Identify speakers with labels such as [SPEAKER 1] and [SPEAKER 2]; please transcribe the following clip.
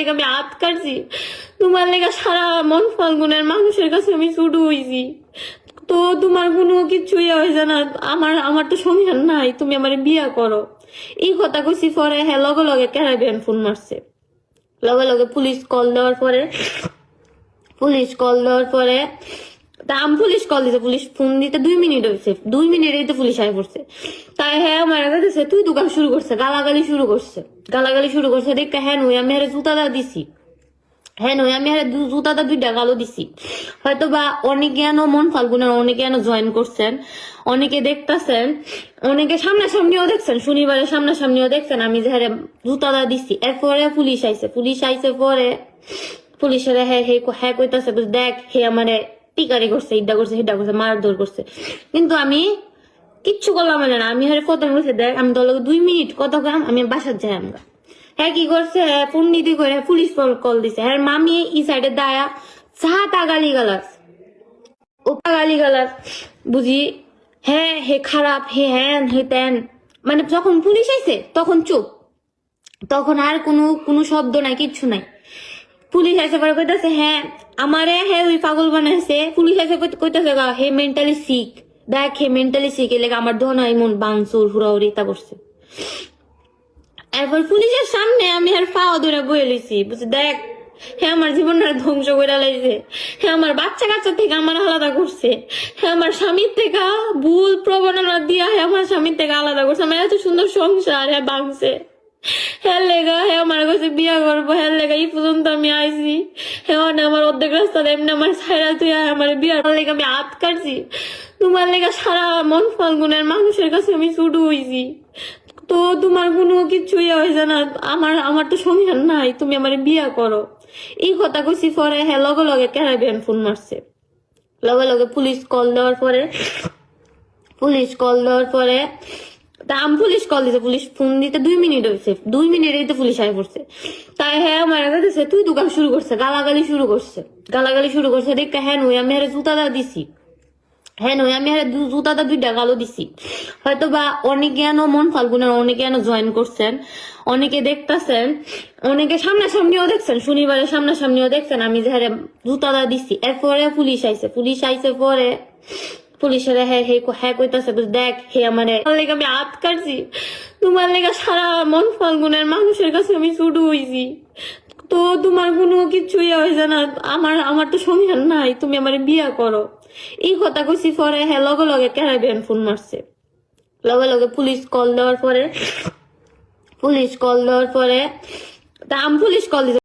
[SPEAKER 1] লেগে আমি হাত কাটছি, তোমার লেগে সারা মন ফাল্গুনের মানুষের কাছে আমি ছুটু হইছি, তো তোমার কোনো কিছুই হয়েছে না। আমার তো সংসার নাই, তুমি আমার বিয়া করো। এই কথা কইছি পরে হ্যাঁ লগে লগে ক্যারাবিয়ান ফোন মারছে। লগে লগে পুলিশ কল দেওয়ার পরে তা আমি পুলিশ কল দিতে, পুলিশ ফোন দিতে 2 মিনিট হয়েছে, 2 মিনিটেই তো পুলিশ আয় পড়ছে। তাই হ্যাঁ আমার কাছে তুই দোকান শুরু করছে, গালাগালি শুরু করছে দেখে হ্যাঁ নই আমি হারে জুতাটা দিছি, জুতাটা 2টা গালো দিছি। হয়তো বা অনেকে মন ফাল্গুনের অনেকে জয়েন করছেন, অনেকে দেখতেছেন, অনেকে সামনাসামনিও দেখছেন, শনিবারের সামনাসামনিও দেখছেন আমি যে হারে জুতাটা দিছি। এরপরে পুলিশ আইছে পরে পুলিশের হ্যাঁ কইতাছে দেখ হে আমারে টিকারি করছে, ইডা করছে, হিডা করছে, মারধর করছে, কিন্তু আমি কিচ্ছু করলাম না। আমি হারে কত বলছে দেখ আমি তোর 2 মিনিট কত গ্রাম আমি বাসার যাই আমরা। হ্যাঁ কি করছে হ্যাঁ পুণ্যিতি করে পুলিশ কল দিছে। হ্যাঁ মামি ই সাইডে দায়া চাহাতা গালি গালাস বুঝি, হ্যাঁ হে খারাপ, হে হ্যান হে তেন, মানে যখন পুলিশ আইছে তখন চুপ, তখন আর কোনো শব্দ নাই, কিচ্ছু নাই। পুলিশ আইসে পরে কইতাছে হ্যাঁ আমারে হ্যাঁ ওই পাগল বানাইছে। পুলিশ আইসে কইতাছে হে মেন্টালি সিক, দেখ হে মেন্টালি সিক, এলে আমার ধন এমন বাংসুর হুড়াহুড়ি তা করছে। এরপর পুলিশের সামনে আমি আর পাওয়া ধরে বয়ে লইছি, বুঝছি দেখ হ্যাঁ আমার জীবনটা ধ্বংস করে লাইছে, হ্যাঁ আমার বাচ্চা কাচ্চা থেকে আমার আলাদা করছে, হ্যাঁ আমার স্বামীর থেকে ভুল প্রবণতা দিয়া হ্যাঁ আমার স্বামীর থেকে আলাদা করছে, আমার এত সুন্দর সংসার হ্যাঁ ভাঙছে। হ্যাঁ লেগা হ্যাঁ আমার কাছে বিয়া করবো, হ্যাঁ লেগা এই পর্যন্ত আমি আইছি, হ্যাঁ আমার অর্ধেক রাস্তা এমনি আমার ছাইরা তুই আমার বিয়ার লেগে আমি হাত কাটছি, তোমার লেগা সারা মন ফাল্গুনের মানুষের কাছে আমি ছুটু হইছি, তো তোমার কোনো কিছুই হয়েছে না। আমার তো সংসার নাই, তুমি আমার বিয়া করো। এই কথা কইছি পরে হ্যাঁ লগে লগে ক্যারাবিয়ান ফোন মারছে। লগে লগে পুলিশ কল দেওয়ার পরে তা আমি পুলিশ কল দিতে, পুলিশ ফোন দিতে 2 মিনিট হয়েছে, 2 মিনিটেই তো পুলিশ আয় পড়ছে। তাই হ্যাঁ আমার কাছে তুই দোকান শুরু করছে, গালাগালি শুরু করছে দেখে হ্যাঁ নই আমি হারে জুতাটা দিছি, জুতাটা 2টা গালো দিছি। হয়তো বা অনেকে মন ফাল্গুনের অনেকে জয়েন করছেন, অনেকে দেখতেছেন, অনেকে সামনাসামনিও দেখছেন, শনিবারের সামনাসামনিও দেখছেন আমি যে হারে জুতাটা দিছি। এরপরে পুলিশ আইছে পরে পুলিশের হ্যাঁ কইতাছে দেখ হে আমারে লেগে আমি হাত কাটছি, তোমার লেগে সারা মন ফাল্গুনের মানুষের কাছে আমি ছুটু হইছি, তো তোমার কোনো কিছুই হয়েছে না। আমার তো সংসার নাই, তুমি আমার বিয়া করো। এই কথা কইছি পরে হ্যাঁ লগে লগে ক্যারাবিয়ান ফোন মারছে। লগে লগে পুলিশ কল দেওয়ার পরে তা আমি পুলিশ কল দিতে